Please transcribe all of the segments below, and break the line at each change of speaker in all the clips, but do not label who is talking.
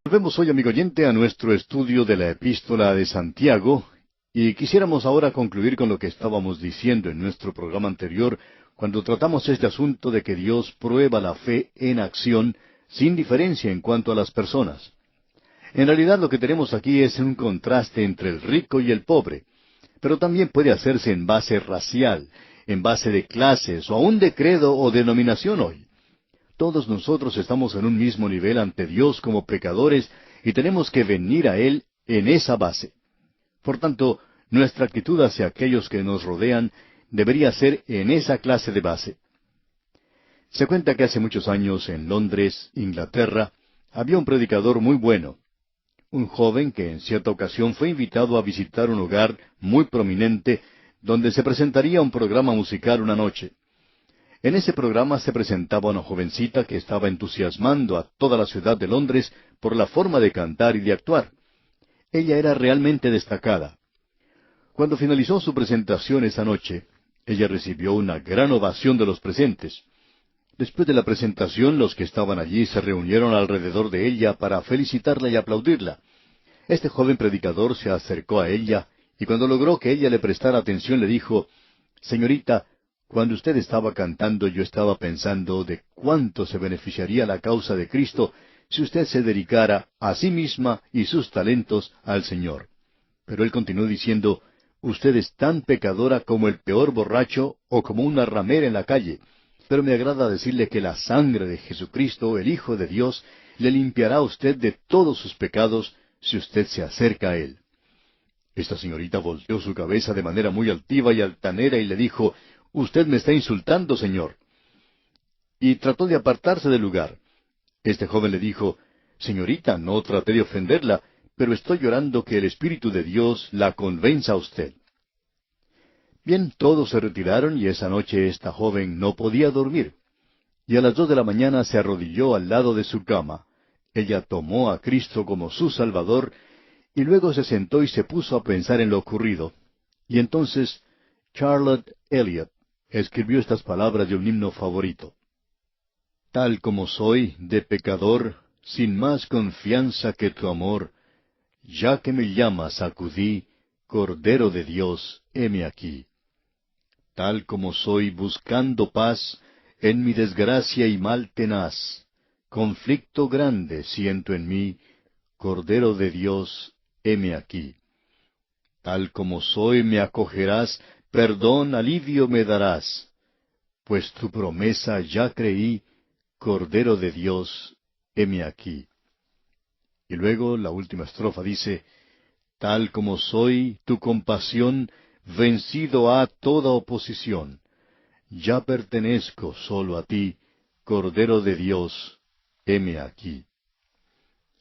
Volvemos hoy, amigo oyente, a nuestro estudio de la Epístola de Santiago, y quisiéramos ahora concluir con lo que estábamos diciendo en nuestro programa anterior, cuando tratamos este asunto de que Dios prueba la fe en acción, sin diferencia en cuanto a las personas. En realidad lo que tenemos aquí es un contraste entre el rico y el pobre, pero también puede hacerse en base racial, en base de clases, o aún de credo o denominación hoy. Todos nosotros estamos en un mismo nivel ante Dios como pecadores y tenemos que venir a Él en esa base. Por tanto, nuestra actitud hacia aquellos que nos rodean debería ser en esa clase de base. Se cuenta que hace muchos años en Londres, Inglaterra, había un predicador muy bueno, un joven que en cierta ocasión fue invitado a visitar un hogar muy prominente donde se presentaría un programa musical una noche. En ese programa se presentaba una jovencita que estaba entusiasmando a toda la ciudad de Londres por la forma de cantar y de actuar. Ella era realmente destacada. Cuando finalizó su presentación esa noche, ella recibió una gran ovación de los presentes. Después de la presentación, los que estaban allí se reunieron alrededor de ella para felicitarla y aplaudirla. Este joven predicador se acercó a ella y cuando logró que ella le prestara atención le dijo: «Señorita, cuando usted estaba cantando, yo estaba pensando de cuánto se beneficiaría la causa de Cristo si usted se dedicara a sí misma y sus talentos al Señor». Pero él continuó diciendo: «Usted es tan pecadora como el peor borracho o como una ramera en la calle, pero me agrada decirle que la sangre de Jesucristo, el Hijo de Dios, le limpiará a usted de todos sus pecados si usted se acerca a Él». Esta señorita volteó su cabeza de manera muy altiva y altanera y le dijo: «Usted me está insultando, señor». Y trató de apartarse del lugar. Este joven le dijo: «Señorita, no traté de ofenderla, pero estoy llorando que el Espíritu de Dios la convenza a usted». Bien, todos se retiraron y esa noche esta joven no podía dormir. Y a las 2 de la mañana se arrodilló al lado de su cama. Ella tomó a Cristo como su Salvador y luego se sentó y se puso a pensar en lo ocurrido. Y entonces Charlotte Elliott escribió estas palabras de un himno favorito: «Tal como soy, de pecador, sin más confianza que tu amor, ya que me llamas acudí, Cordero de Dios, heme aquí. Tal como soy, buscando paz, en mi desgracia y mal tenaz, conflicto grande siento en mí, Cordero de Dios, heme aquí. Tal como soy, me acogerás, perdón, alivio me darás, pues tu promesa ya creí, Cordero de Dios, heme aquí». Y luego la última estrofa dice: «Tal como soy, tu compasión vencido ha toda oposición. Ya pertenezco solo a ti, Cordero de Dios, heme aquí».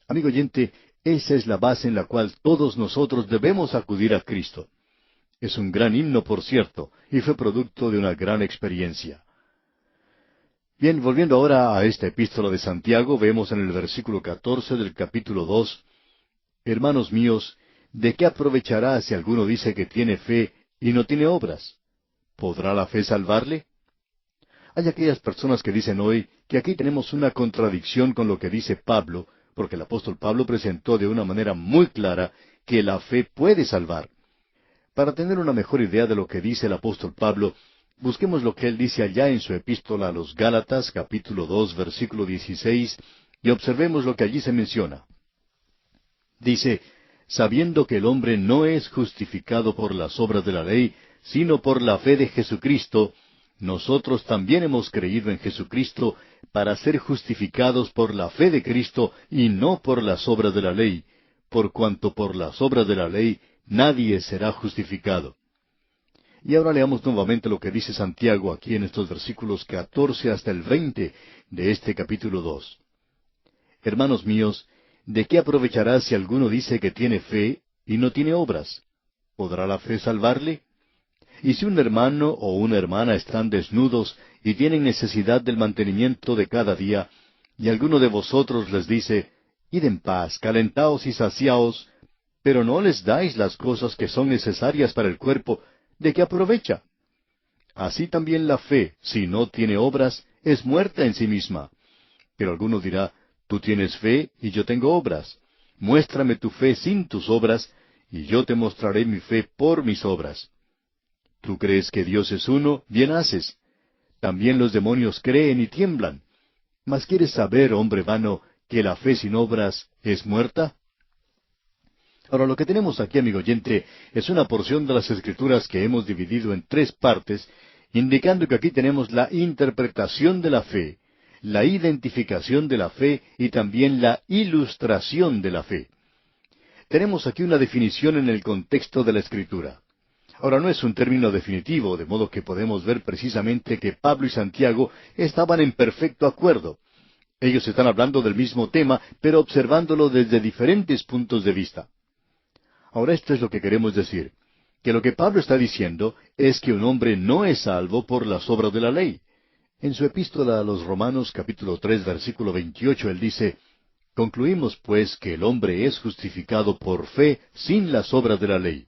Amigo oyente, esa es la base en la cual todos nosotros debemos acudir a Cristo. Es un gran himno, por cierto, y fue producto de una gran experiencia. Bien, volviendo ahora a esta epístola de Santiago, vemos en el versículo 14 del capítulo 2: «Hermanos míos, ¿de qué aprovechará si alguno dice que tiene fe y no tiene obras? ¿Podrá la fe salvarle?». Hay aquellas personas que dicen hoy que aquí tenemos una contradicción con lo que dice Pablo, porque el apóstol Pablo presentó de una manera muy clara que la fe puede salvar. Para tener una mejor idea de lo que dice el apóstol Pablo, busquemos lo que él dice allá en su epístola a los Gálatas, capítulo 2, versículo 16, y observemos lo que allí se menciona. Dice: «Sabiendo que el hombre no es justificado por las obras de la ley, sino por la fe de Jesucristo, nosotros también hemos creído en Jesucristo para ser justificados por la fe de Cristo y no por las obras de la ley, por cuanto por las obras de la ley nadie será justificado». Y ahora leamos nuevamente lo que dice Santiago aquí en estos versículos 14 hasta el 20 de este capítulo 2. «Hermanos míos, ¿de qué aprovechará si alguno dice que tiene fe y no tiene obras? ¿Podrá la fe salvarle? Y si un hermano o una hermana están desnudos y tienen necesidad del mantenimiento de cada día, y alguno de vosotros les dice: Id en paz, calentaos y saciaos, pero no les dais las cosas que son necesarias para el cuerpo, ¿de qué aprovecha? Así también la fe, si no tiene obras, es muerta en sí misma. Pero alguno dirá: Tú tienes fe y yo tengo obras. Muéstrame tu fe sin tus obras, y yo te mostraré mi fe por mis obras. Tú crees que Dios es uno, bien haces. También los demonios creen y tiemblan. Mas ¿quieres saber, hombre vano, que la fe sin obras es muerta? Ahora, lo que tenemos aquí, amigo oyente, es una porción de las Escrituras que hemos dividido en tres partes, indicando que aquí tenemos la interpretación de la fe, la identificación de la fe y también la ilustración de la fe. Tenemos aquí una definición en el contexto de la Escritura. Ahora, no es un término definitivo, de modo que podemos ver precisamente que Pablo y Santiago estaban en perfecto acuerdo. Ellos están hablando del mismo tema, pero observándolo desde diferentes puntos de vista. Ahora, esto es lo que queremos decir, que lo que Pablo está diciendo es que un hombre no es salvo por las obras de la ley. En su epístola a los Romanos capítulo 3 versículo 28 él dice, «Concluimos pues que el hombre es justificado por fe sin las obras de la ley».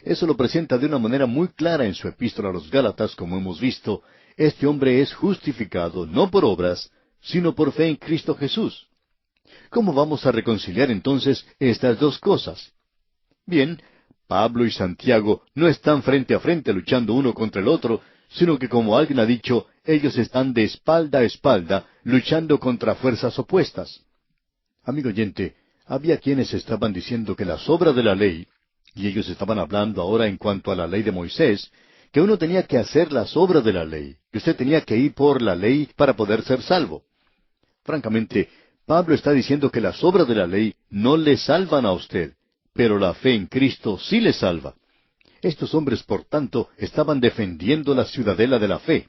Eso lo presenta de una manera muy clara en su epístola a los Gálatas, como hemos visto. Este hombre es justificado no por obras, sino por fe en Cristo Jesús. ¿Cómo vamos a reconciliar entonces estas dos cosas? Bien, Pablo y Santiago no están frente a frente luchando uno contra el otro, sino que, como alguien ha dicho, ellos están de espalda a espalda luchando contra fuerzas opuestas. Amigo oyente, había quienes estaban diciendo que las obras de la ley, y ellos estaban hablando ahora en cuanto a la ley de Moisés, que uno tenía que hacer las obras de la ley, que usted tenía que ir por la ley para poder ser salvo. Francamente, Pablo está diciendo que las obras de la ley no le salvan a usted, pero la fe en Cristo sí le salva. Estos hombres, por tanto, estaban defendiendo la ciudadela de la fe.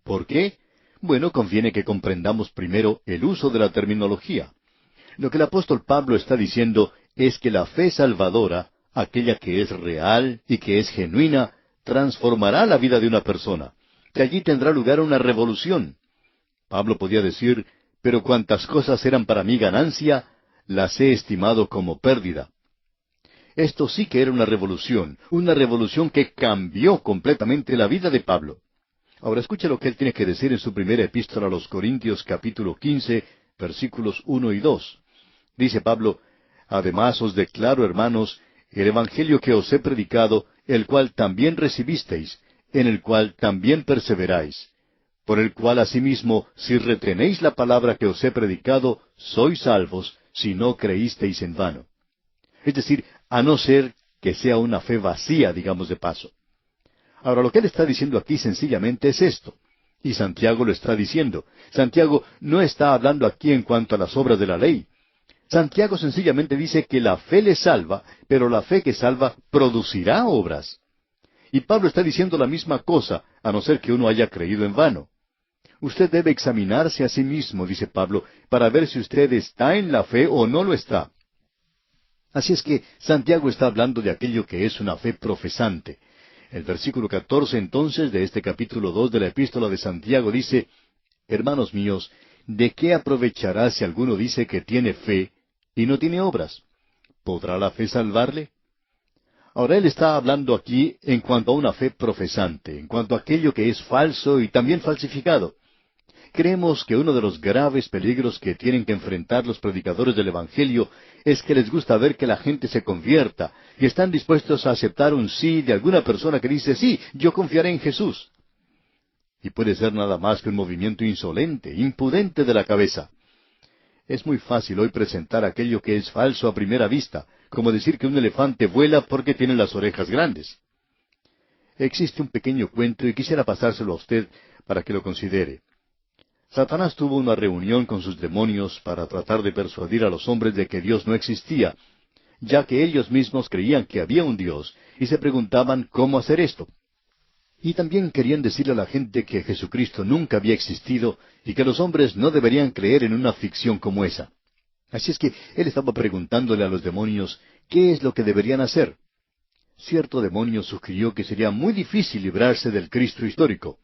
¿Por qué? Bueno, conviene que comprendamos primero el uso de la terminología. Lo que el apóstol Pablo está diciendo es que la fe salvadora, aquella que es real y que es genuina, transformará la vida de una persona, que allí tendrá lugar una revolución. Pablo podía decir, «Pero cuantas cosas eran para mí ganancia, las he estimado como pérdida». Esto sí que era una revolución que cambió completamente la vida de Pablo. Ahora escuche lo que él tiene que decir en su primera epístola a los Corintios capítulo 15, versículos 1 y 2. Dice Pablo, «Además os declaro, hermanos, el evangelio que os he predicado, el cual también recibisteis, en el cual también perseveráis, por el cual asimismo, si retenéis la palabra que os he predicado, sois salvos, si no creísteis en vano». Es decir, a no ser que sea una fe vacía, digamos de paso. Ahora, lo que él está diciendo aquí sencillamente es esto. Y Santiago lo está diciendo. Santiago no está hablando aquí en cuanto a las obras de la ley. Santiago sencillamente dice que la fe le salva, pero la fe que salva producirá obras. Y Pablo está diciendo la misma cosa, a no ser que uno haya creído en vano. Usted debe examinarse a sí mismo, dice Pablo, para ver si usted está en la fe o no lo está. Así es que Santiago está hablando de aquello que es una fe profesante. El versículo 14 entonces de este capítulo 2 de la epístola de Santiago dice, «Hermanos míos, ¿de qué aprovechará si alguno dice que tiene fe y no tiene obras? ¿Podrá la fe salvarle?» Ahora él está hablando aquí en cuanto a una fe profesante, en cuanto a aquello que es falso y también falsificado. Creemos que uno de los graves peligros que tienen que enfrentar los predicadores del Evangelio es que les gusta ver que la gente se convierta y están dispuestos a aceptar un sí de alguna persona que dice, «Sí, yo confiaré en Jesús». Y puede ser nada más que un movimiento insolente, impudente de la cabeza. Es muy fácil hoy presentar aquello que es falso a primera vista, como decir que un elefante vuela porque tiene las orejas grandes. Existe un pequeño cuento y quisiera pasárselo a usted para que lo considere. Satanás tuvo una reunión con sus demonios para tratar de persuadir a los hombres de que Dios no existía, ya que ellos mismos creían que había un Dios y se preguntaban cómo hacer esto. Y también querían decirle a la gente que Jesucristo nunca había existido y que los hombres no deberían creer en una ficción como esa. Así es que él estaba preguntándole a los demonios qué es lo que deberían hacer. Cierto demonio sugirió que sería muy difícil librarse del Cristo histórico.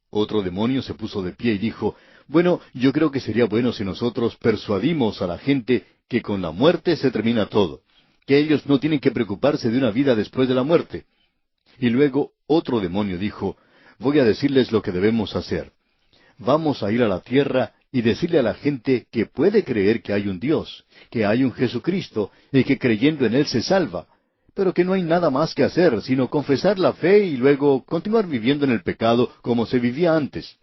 Otro demonio se puso de pie y dijo, «Bueno, yo creo que sería bueno si nosotros persuadimos a la gente que con la muerte se termina todo, que ellos no tienen que preocuparse de una vida después de la muerte». Y luego otro demonio dijo, «Voy a decirles lo que debemos hacer. Vamos a ir a la tierra y decirle a la gente que puede creer que hay un Dios, que hay un Jesucristo, y que creyendo en Él se salva, pero que no hay nada más que hacer, sino confesar la fe y luego continuar viviendo en el pecado como se vivía antes.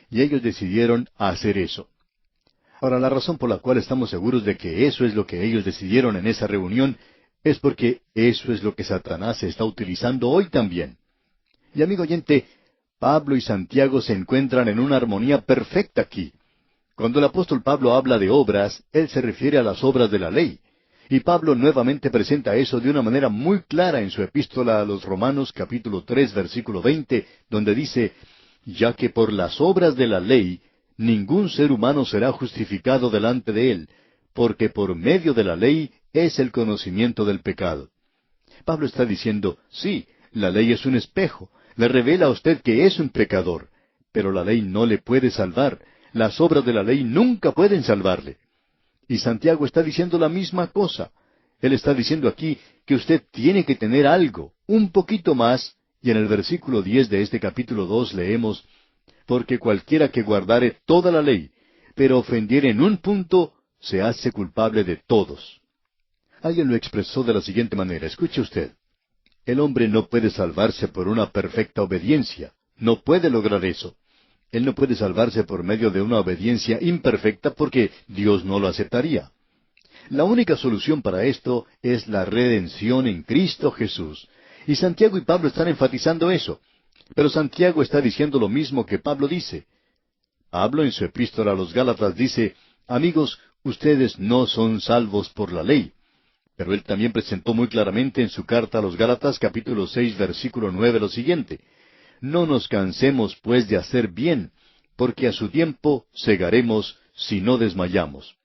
Y ellos decidieron hacer eso. Ahora, la razón por la cual estamos seguros de que eso es lo que ellos decidieron en esa reunión es porque eso es lo que Satanás está utilizando hoy también. Y amigo oyente, Pablo y Santiago se encuentran en una armonía perfecta aquí. Cuando el apóstol Pablo habla de obras, él se refiere a las obras de la ley. Y Pablo nuevamente presenta eso de una manera muy clara en su epístola a los Romanos capítulo 3 versículo 20, donde dice, ya que por las obras de la ley ningún ser humano será justificado delante de él, porque por medio de la ley es el conocimiento del pecado. Pablo está diciendo, sí, la ley es un espejo, le revela a usted que es un pecador, pero la ley no le puede salvar, las obras de la ley nunca pueden salvarle. Y Santiago está diciendo la misma cosa. Él está diciendo aquí que usted tiene que tener algo, un poquito más, y en el versículo 10 de este capítulo 2 leemos, porque cualquiera que guardare toda la ley, pero ofendiere en un punto, se hace culpable de todos. Alguien lo expresó de la siguiente manera, escuche usted. El hombre no puede salvarse por una perfecta obediencia, no puede lograr eso. Él no puede salvarse por medio de una obediencia imperfecta porque Dios no lo aceptaría. La única solución para esto es la redención en Cristo Jesús. Y Santiago y Pablo están enfatizando eso. Pero Santiago está diciendo lo mismo que Pablo dice. Pablo en su epístola a los Gálatas dice, amigos, ustedes no son salvos por la ley. Pero él también presentó muy claramente en su carta a los Gálatas capítulo 6 versículo 9 lo siguiente, no nos cansemos pues de hacer bien, porque a su tiempo segaremos si no desmayamos.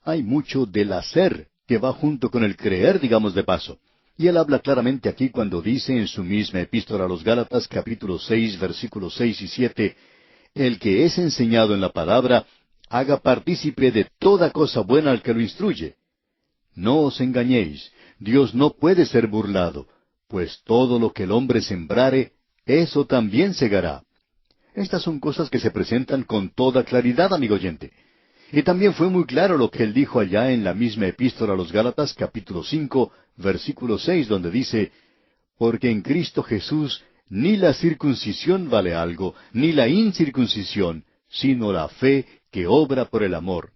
Hay mucho del hacer que va junto con el creer, digamos de paso. Y él habla claramente aquí cuando dice en su misma epístola a los Gálatas capítulo 6 versículos 6 y 7, el que es enseñado en la palabra, haga partícipe de toda cosa buena al que lo instruye. No os engañéis, Dios no puede ser burlado, pues todo lo que el hombre sembrare, eso también segará. Estas son cosas que se presentan con toda claridad, amigo oyente. Y también fue muy claro lo que él dijo allá en la misma epístola a los Gálatas, capítulo 5, versículo 6, donde dice, porque en Cristo Jesús ni la circuncisión vale algo, ni la incircuncisión, sino la fe que obra por el amor.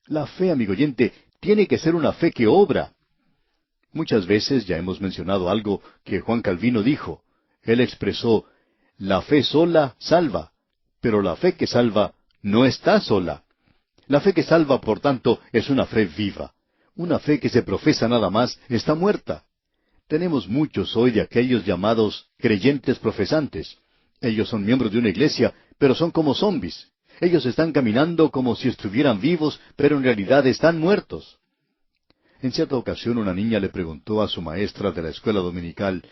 La fe, amigo oyente, tiene que ser una fe que obra. Muchas veces ya hemos mencionado algo que Juan Calvino dijo. Él expresó, la fe sola salva, pero la fe que salva no está sola. La fe que salva, por tanto, es una fe viva. Una fe que se profesa nada más está muerta. Tenemos muchos hoy de aquellos llamados creyentes profesantes. Ellos son miembros de una iglesia, pero son como zombis. Ellos están caminando como si estuvieran vivos, pero en realidad están muertos. En cierta ocasión una niña le preguntó a su maestra de la escuela dominical,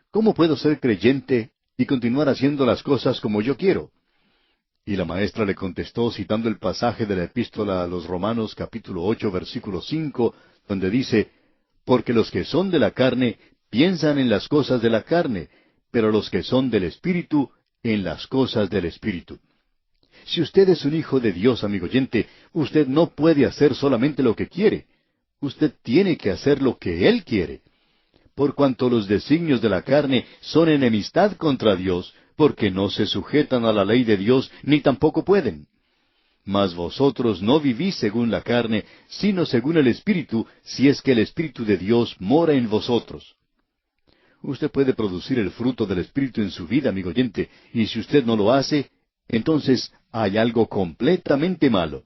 ¿cómo puedo ser creyente y continuar haciendo las cosas como yo quiero? Y la maestra le contestó citando el pasaje de la epístola a los Romanos capítulo 8 versículo 5, donde dice, porque los que son de la carne piensan en las cosas de la carne, pero los que son del Espíritu en las cosas del Espíritu. Si usted es un hijo de Dios, amigo oyente, usted no puede hacer solamente lo que quiere. Usted tiene que hacer lo que Él quiere. Por cuanto los designios de la carne son enemistad contra Dios, porque no se sujetan a la ley de Dios, ni tampoco pueden. Mas vosotros no vivís según la carne, sino según el Espíritu, si es que el Espíritu de Dios mora en vosotros. Usted puede producir el fruto del Espíritu en su vida, amigo oyente, y si usted no lo hace, entonces hay algo completamente malo.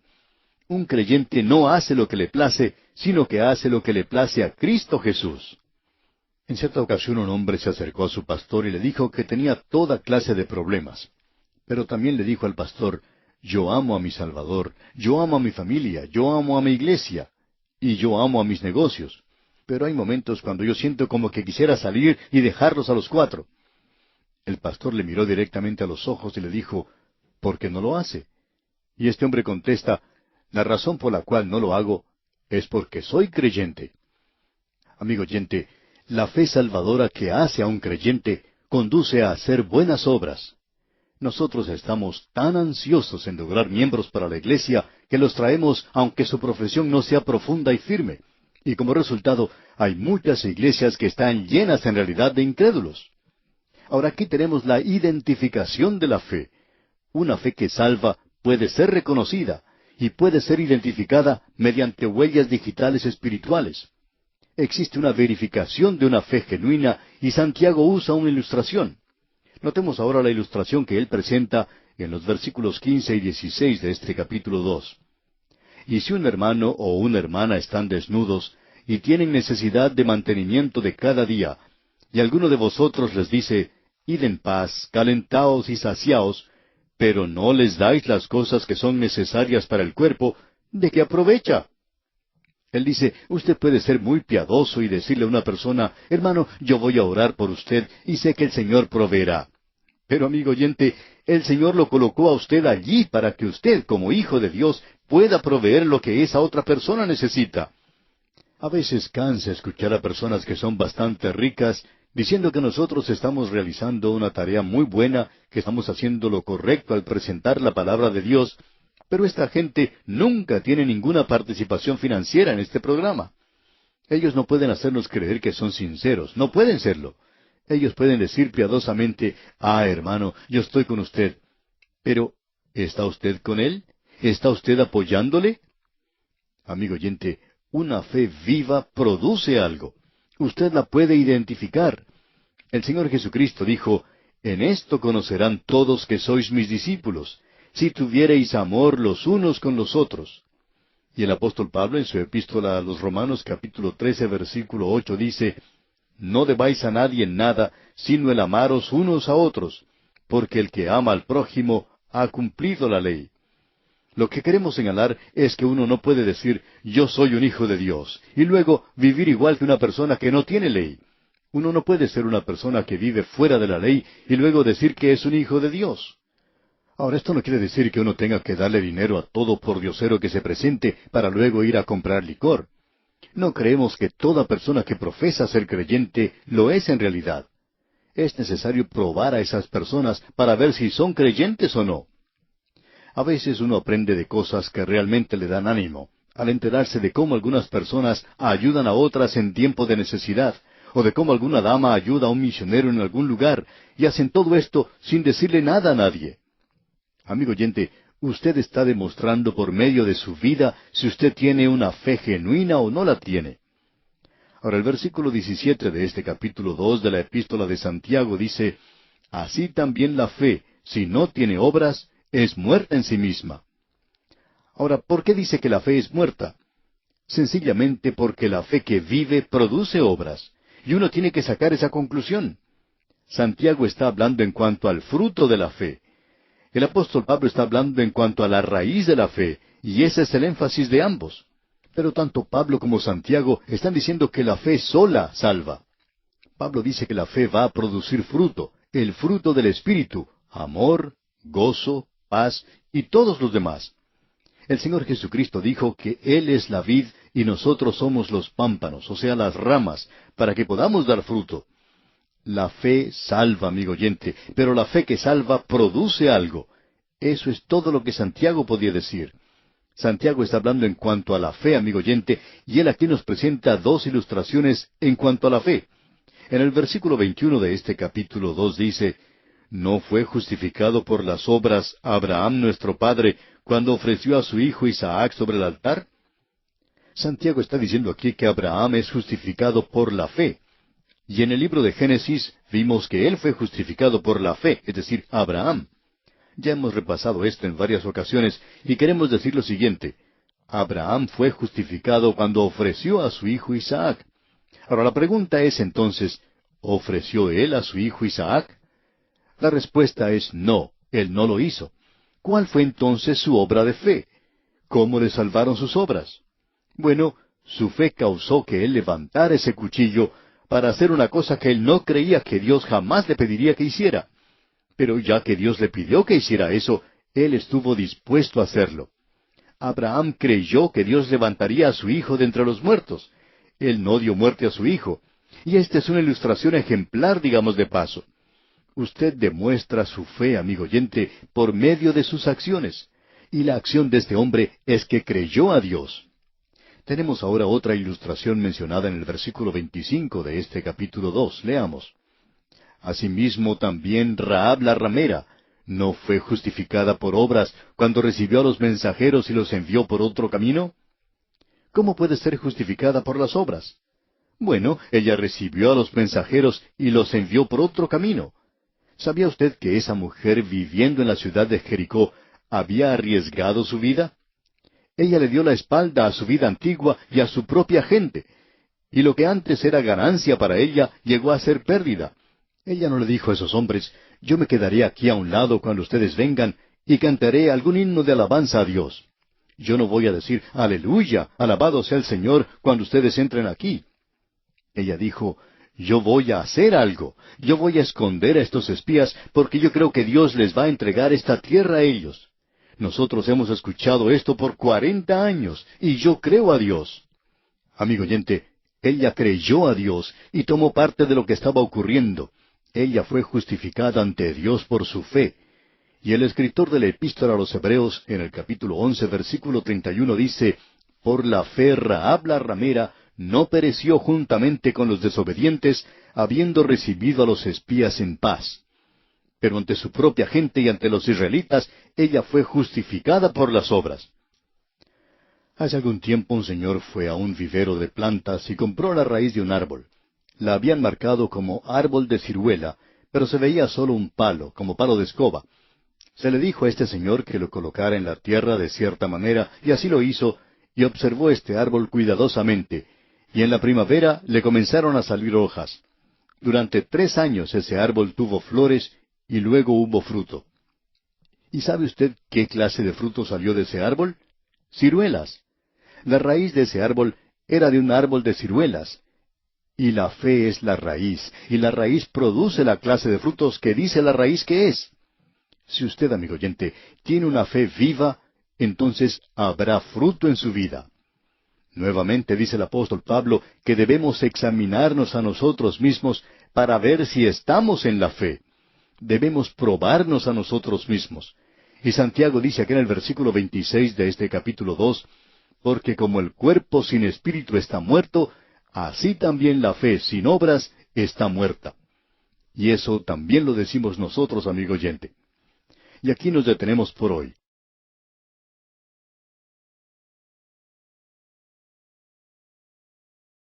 Un creyente no hace lo que le place, sino que hace lo que le place a Cristo Jesús. En cierta ocasión un hombre se acercó a su pastor y le dijo que tenía toda clase de problemas. Pero también le dijo al pastor, yo amo a mi Salvador, yo amo a mi familia, yo amo a mi iglesia, y yo amo a mis negocios. Pero hay momentos cuando yo siento como que quisiera salir y dejarlos a los cuatro. El pastor le miró directamente a los ojos y le dijo, ¿por qué no lo hace? Y este hombre contesta, la razón por la cual no lo hago es porque soy creyente. Amigo oyente, la fe salvadora que hace a un creyente conduce a hacer buenas obras. Nosotros estamos tan ansiosos en lograr miembros para la iglesia que los traemos aunque su profesión no sea profunda y firme. Y como resultado, hay muchas iglesias que están llenas en realidad de incrédulos. Ahora aquí tenemos la identificación de la fe. Una fe que salva puede ser reconocida y puede ser identificada mediante huellas digitales espirituales. Existe una verificación de una fe genuina y Santiago usa una ilustración. Notemos ahora la ilustración que él presenta en los versículos 15 y 16 de este capítulo 2. Y si un hermano o una hermana están desnudos y tienen necesidad de mantenimiento de cada día, y alguno de vosotros les dice, id en paz, calentaos y saciaos, pero no les dais las cosas que son necesarias para el cuerpo, ¿de qué aprovecha? Él dice, usted puede ser muy piadoso y decirle a una persona, hermano, yo voy a orar por usted y sé que el Señor proveerá. Pero amigo oyente, el Señor lo colocó a usted allí para que usted, como hijo de Dios, pueda proveer lo que esa otra persona necesita. A veces cansa escuchar a personas que son bastante ricas diciendo que nosotros estamos realizando una tarea muy buena, que estamos haciendo lo correcto al presentar la palabra de Dios, pero esta gente nunca tiene ninguna participación financiera en este programa. Ellos no pueden hacernos creer que son sinceros, no pueden serlo. Ellos pueden decir piadosamente, hermano, yo estoy con usted. Pero, ¿está usted con él? ¿Está usted apoyándole? Amigo oyente, una fe viva produce algo. Usted la puede identificar. El Señor Jesucristo dijo, en esto conocerán todos que sois mis discípulos, si tuviereis amor los unos con los otros. Y el apóstol Pablo en su epístola a los Romanos capítulo 13 versículo 8 dice, no debáis a nadie nada, sino el amaros unos a otros, porque el que ama al prójimo ha cumplido la ley. Lo que queremos señalar es que uno no puede decir, yo soy un hijo de Dios, y luego vivir igual que una persona que no tiene ley. Uno no puede ser una persona que vive fuera de la ley y luego decir que es un hijo de Dios. Ahora, esto no quiere decir que uno tenga que darle dinero a todo pordiosero que se presente para luego ir a comprar licor. No creemos que toda persona que profesa ser creyente lo es en realidad. Es necesario probar a esas personas para ver si son creyentes o no. A veces uno aprende de cosas que realmente le dan ánimo, al enterarse de cómo algunas personas ayudan a otras en tiempo de necesidad, o de cómo alguna dama ayuda a un misionero en algún lugar, y hacen todo esto sin decirle nada a nadie. Amigo oyente, usted está demostrando por medio de su vida si usted tiene una fe genuina o no la tiene. Ahora el versículo 17 de este capítulo 2 de la epístola de Santiago dice, así también la fe, si no tiene obras, es muerta en sí misma. Ahora, ¿por qué dice que la fe es muerta? Sencillamente porque la fe que vive produce obras, y uno tiene que sacar esa conclusión. Santiago está hablando en cuanto al fruto de la fe. El apóstol Pablo está hablando en cuanto a la raíz de la fe, y ese es el énfasis de ambos. Pero tanto Pablo como Santiago están diciendo que la fe sola salva. Pablo dice que la fe va a producir fruto, el fruto del Espíritu, amor, gozo, paz y todos los demás. El Señor Jesucristo dijo que Él es la vid y nosotros somos los pámpanos, o sea, las ramas, para que podamos dar fruto. La fe salva, amigo oyente, pero la fe que salva produce algo. Eso es todo lo que Santiago podía decir. Santiago está hablando en cuanto a la fe, amigo oyente, y él aquí nos presenta dos ilustraciones en cuanto a la fe. En el versículo 21 de este capítulo 2 dice, ¿no fue justificado por las obras Abraham nuestro padre cuando ofreció a su hijo Isaac sobre el altar? Santiago está diciendo aquí que Abraham es justificado por la fe. Y en el libro de Génesis vimos que él fue justificado por la fe, es decir, Abraham. Ya hemos repasado esto en varias ocasiones y queremos decir lo siguiente. Abraham fue justificado cuando ofreció a su hijo Isaac. Ahora la pregunta es entonces, ¿ofreció él a su hijo Isaac? La respuesta es no, él no lo hizo. ¿Cuál fue entonces su obra de fe? ¿Cómo le salvaron sus obras? Bueno, su fe causó que él levantara ese cuchillo para hacer una cosa que él no creía que Dios jamás le pediría que hiciera. Pero ya que Dios le pidió que hiciera eso, él estuvo dispuesto a hacerlo. Abraham creyó que Dios levantaría a su hijo de entre los muertos. Él no dio muerte a su hijo. Y esta es una ilustración ejemplar, digamos de paso. usted demuestra su fe, amigo oyente, por medio de sus acciones. Y la acción de este hombre es que creyó a Dios. Tenemos ahora otra ilustración mencionada en el versículo 25 de este capítulo 2. Leamos. Asimismo también Rahab la ramera no fue justificada por obras cuando recibió a los mensajeros y los envió por otro camino. ¿Cómo puede ser justificada por las obras? Bueno, ella recibió a los mensajeros y los envió por otro camino. ¿Sabía usted que esa mujer viviendo en la ciudad de Jericó había arriesgado su vida? Ella le dio la espalda a su vida antigua y a su propia gente, y lo que antes era ganancia para ella llegó a ser pérdida. Ella no le dijo a esos hombres, yo me quedaré aquí a un lado cuando ustedes vengan y cantaré algún himno de alabanza a Dios. Yo no voy a decir, aleluya, alabado sea el Señor cuando ustedes entren aquí. Ella dijo, yo voy a hacer algo, yo voy a esconder a estos espías porque yo creo que Dios les va a entregar esta tierra a ellos. Nosotros hemos escuchado esto por 40 años y yo creo a Dios. Amigo oyente, ella creyó a Dios y tomó parte de lo que estaba ocurriendo. Ella fue justificada ante Dios por su fe. Y el escritor de la Epístola a los Hebreos, en el capítulo 11, versículo 31, dice, por la fe Rahab la ramera no pereció juntamente con los desobedientes, habiendo recibido a los espías en paz. Pero ante su propia gente y ante los israelitas, ella fue justificada por las obras. Hace algún tiempo un señor fue a un vivero de plantas y compró la raíz de un árbol. La habían marcado como árbol de ciruela, pero se veía solo un palo, como palo de escoba. Se le dijo a este señor que lo colocara en la tierra de cierta manera, y así lo hizo, y observó este árbol cuidadosamente, y en la primavera le comenzaron a salir hojas. Durante 3 años ese árbol tuvo flores, y luego hubo fruto. ¿Y sabe usted qué clase de fruto salió de ese árbol? Ciruelas. La raíz de ese árbol era de un árbol de ciruelas. Y la fe es la raíz, y la raíz produce la clase de frutos que dice la raíz que es. Si usted, amigo oyente, tiene una fe viva, entonces habrá fruto en su vida. Nuevamente dice el apóstol Pablo que debemos examinarnos a nosotros mismos para ver si estamos en la fe. Debemos probarnos a nosotros mismos. Y Santiago dice aquí en el versículo 26 de este capítulo 2, porque como el cuerpo sin espíritu está muerto, así también la fe sin obras está muerta. Y eso también lo decimos nosotros, amigo oyente. Y aquí nos detenemos por hoy.